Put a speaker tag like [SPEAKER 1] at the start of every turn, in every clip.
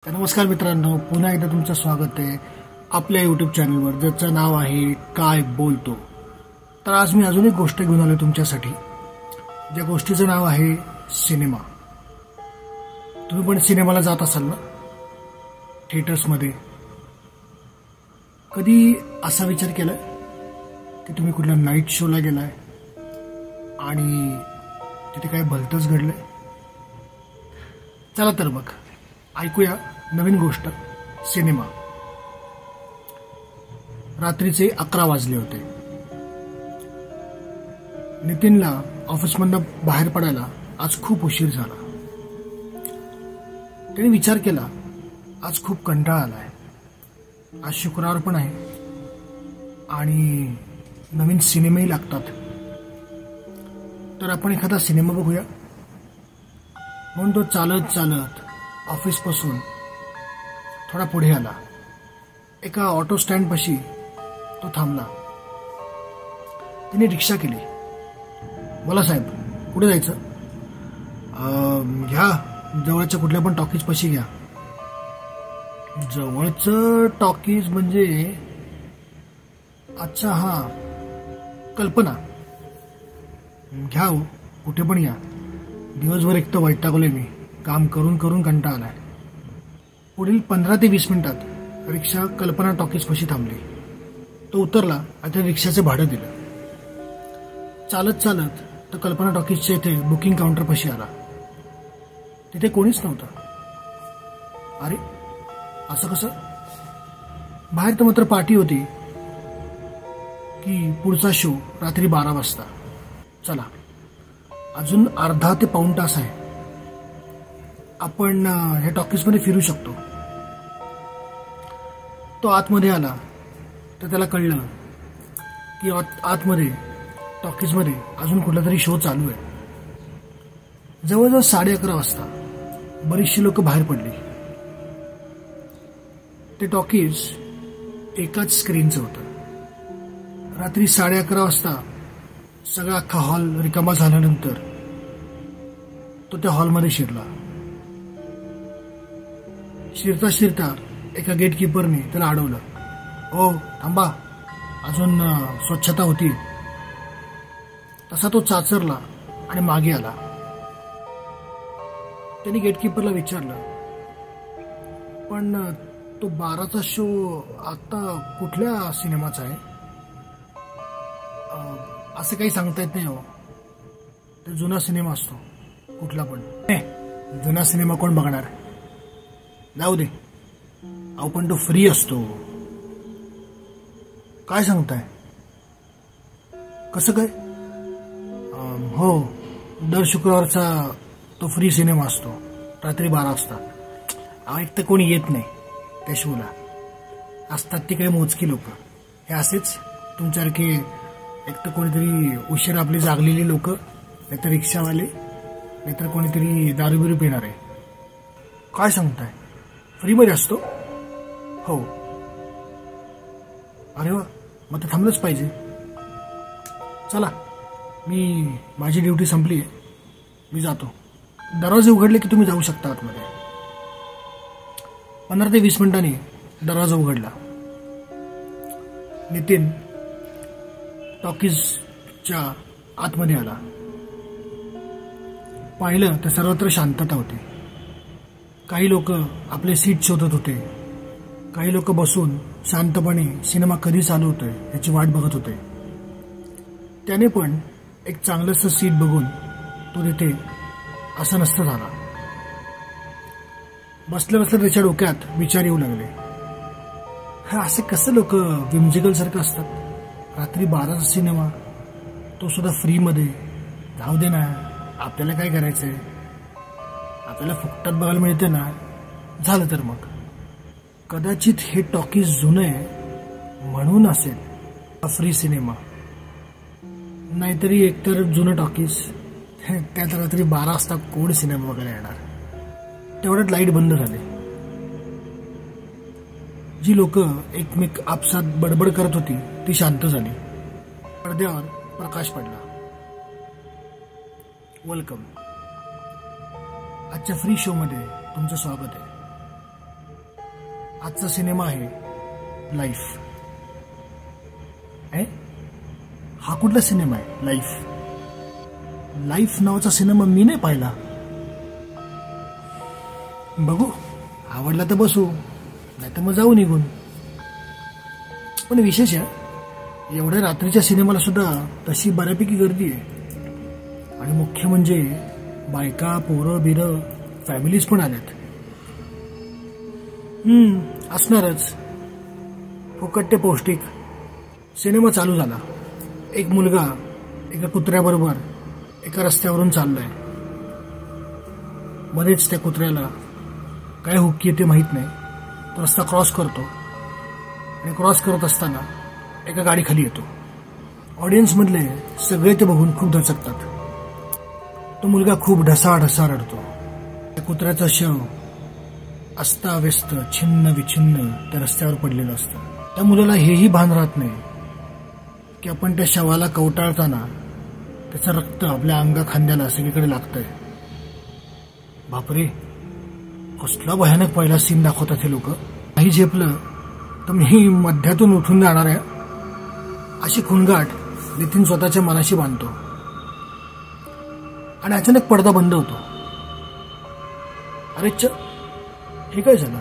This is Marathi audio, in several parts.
[SPEAKER 1] तर नमस्कार मित्रांनो, पुन्हा एकदा तुमचं स्वागत आहे आपल्या यूट्यूब चॅनलवर, ज्याचं नाव आहे काय बोलतो. तर आज मी अजून एक गोष्ट घेऊन आलो तुमच्यासाठी, ज्या गोष्टीचं नाव आहे सिनेमा. तुम्ही पण सिनेमाला जात असाल ना, थिएटर्समध्ये. कधी असा विचार केलाय की तुम्ही कुठल्या नाईट शोला गेलाय आणि तिथे काय भलतंच घडलंय? चला तर मग ऐकूया नवीन गोष्ट. सिनेमा. रात्रीचे 11 वाजले होते. नितीनला ऑफिसमधनं बाहेर पडायला आज खूप उशीर झाला. त्याने विचार केला, आज खूप कंटाळा आलाय. आज शुक्रवार पण आहे आणि नवीन सिनेमाही लागतात, तर आपण एखादा सिनेमा बघूया. म्हणून तो चालत चालत ऑफिसपासून थोडा पुढे आला. एका ऑटो स्टँडपाशी तो थांबला. त्याने रिक्षा केली. बोला साहेब, कुठे जायचं? घ्या, जवळच्या कुठल्या पण टॉकीजपाशी घ्या. जवळचं टॉकीज म्हणजे? अच्छा, हा, कल्पना. घ्या हो, कुठे पण या. दिवसभर एक तर वैतागलोय मी, काम करून करून कंटाळा आलाय. पुढील 15 ते 20 मिनिटात रिक्षा कल्पना टॉकीजपाशी थांबली. तो उतरला आणि त्या रिक्षाचे भाडं दिलं. चालत चालत तो कल्पना टॉकीजच्या इथे बुकिंग काउंटरपाशी आला. तिथे कोणीच नव्हतं. अरे, असं कसं? बाहेर तर मात्र पार्टी होती की पुढचा शो रात्री 12 वाजता. चला, अजून अर्धा ते पाऊण तास आहे. आपण ह्या टॉकीजमध्ये फिरू शकतो. तो आतमध्ये आला तर त्याला कळलं की आतमध्ये टॉकीजमध्ये अजून कुठला तरी शो चालू आहे. जवळजवळ 11:30 वाजता बरीचशी लोक बाहेर पडली. ते टॉकीज एकाच स्क्रीनचं होतं. रात्री 11:30 वाजता सगळा अख्खा हॉल रिकामा झाल्यानंतर तो त्या हॉलमध्ये शिरला. शिरता शिरता एका गेटकीपरने त्याला अडवलं. ओ थांबा, अजून स्वच्छता होती. तसा तो चाचरला आणि मागे आला. त्यांनी गेटकीपरला विचारलं, पण तो 12चा शो आता कुठल्या सिनेमाचा आहे? असं काही सांगता येत नाही हो. ते जुना सिनेमा असतो कुठला पण. जुना सिनेमा कोण बघणार? जाऊ दे. अहो, पण तो फ्री असतो. काय सांगताय? कसं काय? हो, दर शुक्रवारचा तो फ्री सिनेमा असतो रात्री 12 वाजता. एक तर कोणी येत नाही त्या शोला. असतात ती काही मोजकी लोक. हे असेच तुमच्यासारखे एक तर कोणीतरी उशीर आपली जागलेली लोक, नाहीतर रिक्षावाले, नाहीतर कोणीतरी दारू बिरू पिणार आहे. काय सांगताय? फ्रीमध्ये असतो? हो. अरे वा, मग तर थांबलंच पाहिजे. चला, मी माझी ड्युटी संपली आहे, मी जातो. दरवाजे उघडले की तुम्ही जाऊ शकता आतमध्ये. 15 ते 20 मिनिटांनी दरवाजा उघडला. नितीन टॉकीजच्या आतमध्ये आला. पाहिलं तर सर्वत्र शांतता होती. काही लोक आपले सीट शोधत होते. काही लोक बसून शांतपणे सिनेमा कधी चालू होतोय याची वाट बघत होते. त्याने पण एक चांगलंसं सीट बघून तो तिथे असं नसतं झाला. बसल्या बसल्या त्याच्या डोक्यात विचार येऊ लागले. हा, असे कसं लोक विम्जिकल सारखं असतात? रात्री 12चा सिनेमा, तो सुद्धा फ्रीमध्ये. जाऊ दे ना, आपल्याला काय करायचंय? आपल्याला फुकटात बघायला मिळते ना. झालं तर मग कदाचित हे टॉकीज जुनं आहे म्हणून असेल फ्री सिनेमा. नाहीतरी एकतर जुनं टॉकीज, त्यात रात्री 12 वाजता कोण सिनेमा बघायला येणार? तेवढ्यात लाईट बंद झाले. जी लोक एकमेक आपसात बडबड करत होती ती शांत झाली. पडद्यावर प्रकाश पडला. वेलकम. आजच्या फ्री शो मध्ये तुमचं स्वागत आहे. आजचा सिनेमा आहे लाईफ. हा कुठला सिनेमा आहे लाईफ? लाईफ नावाचा सिनेमा मी नाही पाहिला. बघू, आवडला तर बसू, नाही तर मग जाऊ निघून. पण विशेष आहे, एवढ्या रात्रीच्या सिनेमाला सुद्धा तशी बऱ्यापैकी गर्दी आहे. आणि मुख्य म्हणजे बायका, पोरं बिरं, फॅमिलीज पण आल्यात. असणारच. फुकट ते पौष्टिक. सिनेमा चालू झाला. एक मुलगा एका कुत्र्याबरोबर एका रस्त्यावरून चाललाय. मध्येच त्या कुत्र्याला काय हुक्की येते माहित नाही. तो रस्ता क्रॉस करतो आणि क्रॉस करत असताना एका गाडीखाली येतो. ऑडियन्स मधले सगळे ते बघून खूप दचकतात. तो मुलगा खूप ढसाढसा रडतो. त्या कुत्र्याचं शव अस्ताव्यस्त, छिन्न विछिन्न त्या रस्त्यावर पडलेलं असतं. त्या मुलाला हेही भान राहत नाही की आपण त्या शवाला कवटाळताना त्याचं रक्त आपल्या अंगा खांद्याला सगळीकडे लागतंय. बापरे, कसला भयानक पहिला सीन दाखवतात हे लोक. नाही झेपलं तर मी मध्यातून उठून जाणार आहे, अशी खुणगाठ नितीन स्वतःच्या मनाशी बांधतो. आणि अचानक पडदा बंद होतो. अरे हे काय झालं?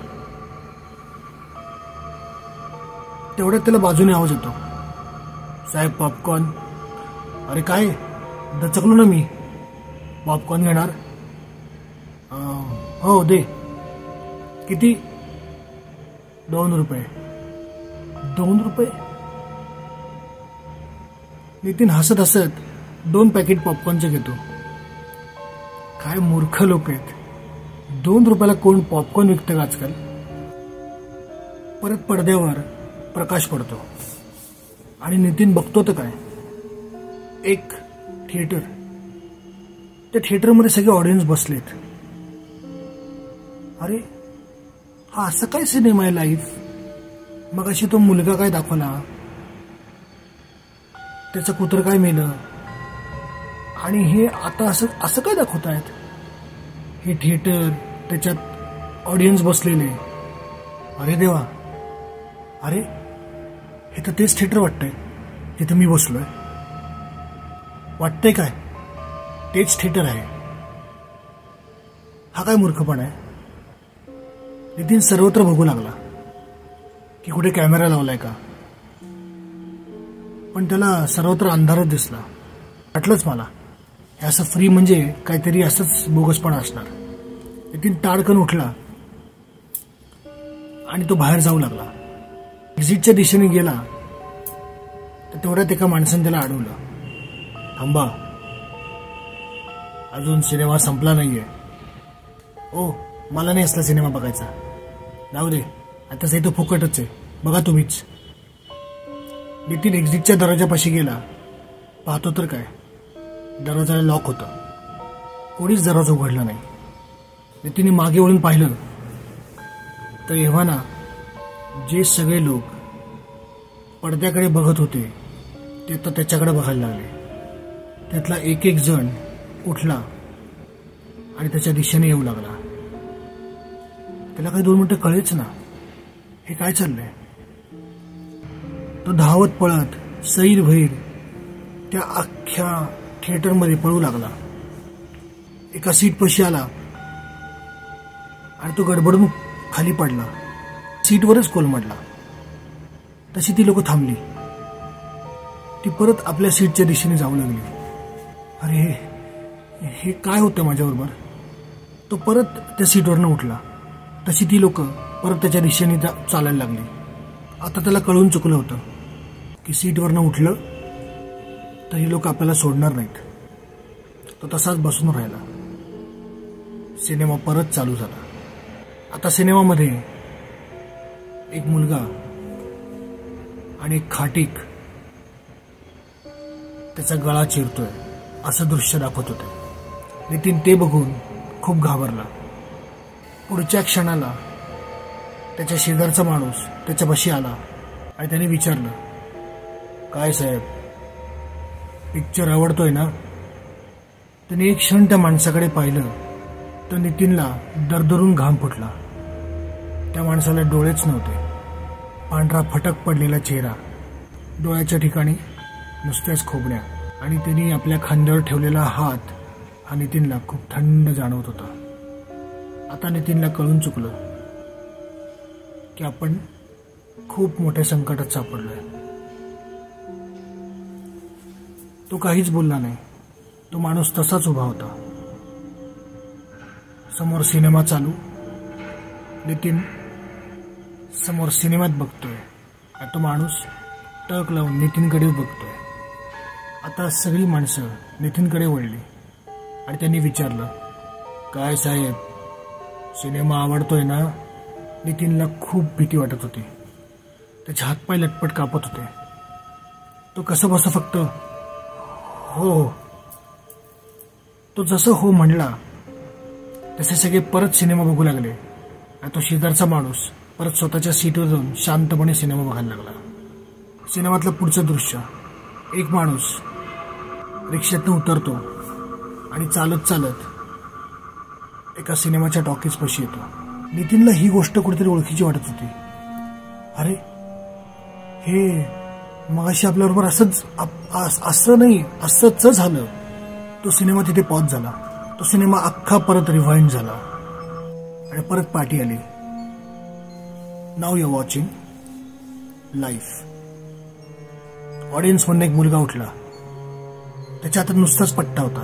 [SPEAKER 1] तेवढ्यात त्याला बाजूने आवाज येतो, साहेब पॉपकॉर्न. अरे काय, दचकलो ना मी. पॉपकॉर्न घेणार? हो दे. किती? 2 रुपये. 2 रुपये? नितीन हसत हसत 2 पॅकेट पॉपकॉर्नचे घेतो. काय मूर्ख लोक आहेत. 2 रुपयाला कोण पॉपकॉर्न विकतं का आजकाल? परत पडद्यावर प्रकाश पडतो आणि नितीन बघतो तर काय, एक थिएटर. त्या थिएटरमध्ये सगळे ऑडियन्स बसलेत. अरे हा असं काय सिनेमा आहे लाईफ? मग अशी तो मुलगा काय दाखवला, त्याचं कुत्र काय मेलं, आणि हे आता असं काय दाखवतायत? हे थिएटर, त्याच्यात ऑडियन्स बसलेले. अरे देवा, अरे हे तर तेच थिएटर वाटतंय जिथं मी बसलोय. वाटतंय काय तेच थिएटर आहे? हा काय मूर्खपणा आहे. नितीन सर्वत्र बघू लागला की कुठे कॅमेरा लावलाय का, पण त्याला सर्वत्र अंधारच दिसला. वाटलंच मला हे असं फ्री म्हणजे काहीतरी असंच बोगसपणा असणार. नितीन ताडकन उठला आणि तो बाहेर जाऊ लागला. एक्झिटच्या दिशेने गेला तर तेवढ्यात एका माणसाने त्याला अडवलं. थांबा, अजून सिनेमा संपला नाहीये. ओ, मला नाही असला सिनेमा बघायचा. जाऊ दे, आता तो फुकटच आहे, बघा तुम्हीच. नितीन एक्झिटच्या दरवाजापाशी गेला. पाहतो तर काय, दरवाजाला लॉक होता. कोणीच दरवाजा उघडला नाही. नितीनने मागे वळून पाहिलं तर एव्हाना जे सगळे लोक पडद्याकडे बघत होते ते तर त्याच्याकडे बघायला लागले. त्यातला एक एक जण उठला आणि त्याच्या दिशेने येऊ लागला. त्याला काही 2 मिनिटं कळेच ना हे काय चाललंय. तो धावत पळत सैरभैर त्या अख्ख्या थिएटरमध्ये पळू लागला. एका सीटपाशी आला आणि तो गडबडून खाली पडला. सीटवरच कोलमडला. तशी ती लोक थांबली. ती परत आपल्या सीटच्या दिशेने जाऊ लागली. अरे हे काय होतं माझ्याबरोबर. तो परत त्या सीटवरनं उठला. तशी ती लोक परत त्याच्या दिशेने चालायला लागली. आता त्याला कळून चुकलं होतं की सीटवरनं उठलं तर ही लोक आपल्याला सोडणार नाहीत. तो तसाच बसून राहिला. सिनेमा परत चालू झाला. आता सिनेमामध्ये एक मुलगा आणि एक खाटीक त्याचा गळा चिरतोय असं दृश्य दाखवत होते. नितीन ते बघून खूप घाबरला. पुढच्या क्षणाला त्याच्या शेजारचा माणूस त्याच्यापाशी आला आणि त्याने विचारलं, काय साहेब, पिक्चर आवडतोय ना? त्याने एक क्षण त्या माणसाकडे पाहिलं तर नितीनला दरदरून घाम फुटला. त्या माणसाला डोळेच नव्हते. पांढरा फटक पडलेला चेहरा, डोळ्याच्या ठिकाणी नुसत्याच खोबण्या, आणि त्यांनी आपल्या खांद्यावर ठेवलेला हात हा नितीनला खूप थंड जाणवत होता. आता नितीनला कळून चुकलं की आपण खूप मोठ्या संकटात सापडलोय. तो काहीच बोलला नाही. तो माणूस तसाच उभा होता. समोर सिनेमा चालू. नितीन समोर सिनेमात बघतोय आणि तो माणूस टक लावून नितीनकडे बघतोय. आता सगळी माणसं नितीनकडे वळली आणि त्यांनी विचारलं, काय साहेब, सिनेमा आवडतोय ना? नितीनला खूप भीती वाटत होती. त्याचे हातपाय लटपट कापत होते. तो कसं बसं फक्त हो. तो जसं हो म्हणला तसे सगळे परत सिनेमा बघू लागले आणि तो शेजारचा माणूस परत स्वतःच्या सीटवर जाऊन शांतपणे सिनेमा बघायला लागला. सिनेमातलं पुढचं दृश्य, एक माणूस रिक्षातून उतरतो आणि चालत चालत एका सिनेमाच्या टॉकीज पाशी येतो. नितीनला ही गोष्ट कुठेतरी ओळखीची वाटत होती. अरे, हे मगाशी आपल्याबरोबर असं नाही, असंच झालं. तो सिनेमा तिथे पॉज झाला. तो सिनेमा अख्खा परत रिवाइंड झाला आणि परत पार्टी आली. नाव यू वॉचिंग लाईफ. ऑडियन्स मधून एक मुलगा उठला. त्याच्या हातात नुसताच पट्टा होता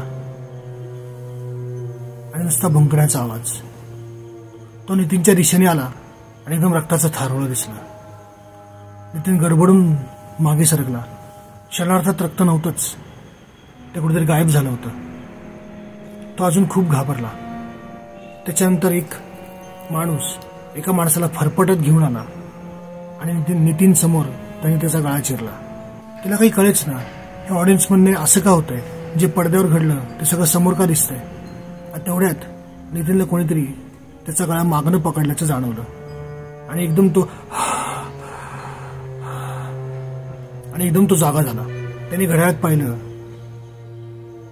[SPEAKER 1] आणि नुसता भुंकण्याचा आवाज. तो नितीनच्या दिशेने आला आणि एकदम रक्ताचं थारोळं दिसलं. नितीन गडबडून मागे सरकला. क्षणार्धात रक्त नव्हतंच, ते कुठेतरी गायब झालं होतं. तो अजून खूप घाबरला. त्याच्यानंतर एक माणूस एका माणसाला फरफटत घेऊन आला आणि नितीन समोर त्याने त्याचा गळा चिरला. तिला काही कळेच ना, हे ऑडियन्स म्हणणे असं का होतंय, जे पडद्यावर घडलं ते सगळं समोर का दिसतंय. आणि तेवढ्यात नितीनला कोणीतरी त्याचा गळा मागणं पकडल्याचं जाणवलं आणि एकदम तो जागा झाला. त्याने घड्याळात पाहिलं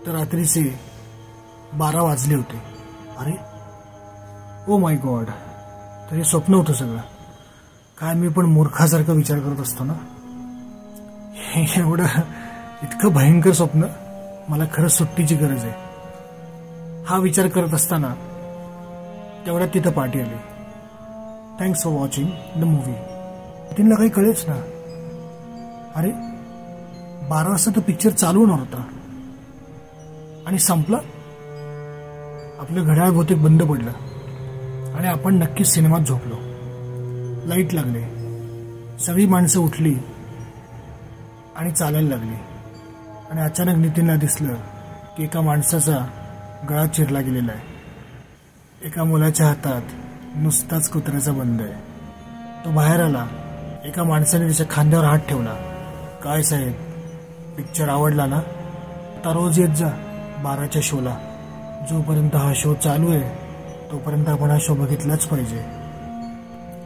[SPEAKER 1] तर रात्रीचे 12 वाजले होते. अरे ओ माय गॉड, तर हे स्वप्न होतं सगळं. काय मी पण मूर्खासारखा विचार करत असतो ना. एवढं इतकं भयंकर स्वप्न, मला खरंच सुट्टीची गरज आहे. हा विचार करत असताना तेवढ्यात तिथं पार्टी आली. Thanks for watching the movie. नितीनला काही कळेच ना. अरे 12 वाजता तर पिक्चर चालू होणार होता आणि संपला. आपलं घड्याळ बहुतेक बंद पडलं आणि आपण नक्कीच सिनेमात झोपलो. लाईट लागले. सगळी माणसं उठली आणि चालायला लागली आणि अचानक नितीनला दिसलं की एका माणसाचा गळा चिरला गेलेला आहे. एका मुलाच्या हातात नुसताच कुत्र्याचा बंद आहे. तो बाहेर आला. एका माणसाने त्याच्या खांद्यावर हात ठेवला. काय साहेब, पिक्चर आवडला ना? आता रोज येत जा 12च्या शोला. जोपर्यंत हा शो चालू आहे तोपर्यंत आपण हा शो बघितलाच पाहिजे.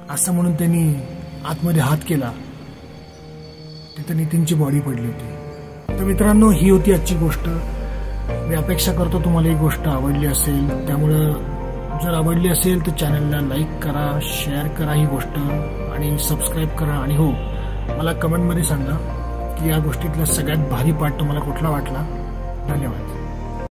[SPEAKER 1] असं म्हणून त्यांनी आतमध्ये हात केला. तिथं नितीनची बॉडी पडली होती. तर मित्रांनो, ही होती आजची गोष्ट. मी अपेक्षा करतो तुम्हाला ही गोष्ट आवडली असेल. त्यामुळं जर आवडली असेल तर चॅनलला लाईक करा, शेअर करा ही गोष्ट आणि सबस्क्राईब करा. आणि हो, मला कमेंटमध्ये सांगा की या गोष्टीतला सगळ्यात भारी पार्ट तुम्हाला कुठला वाटला. धन्यवाद.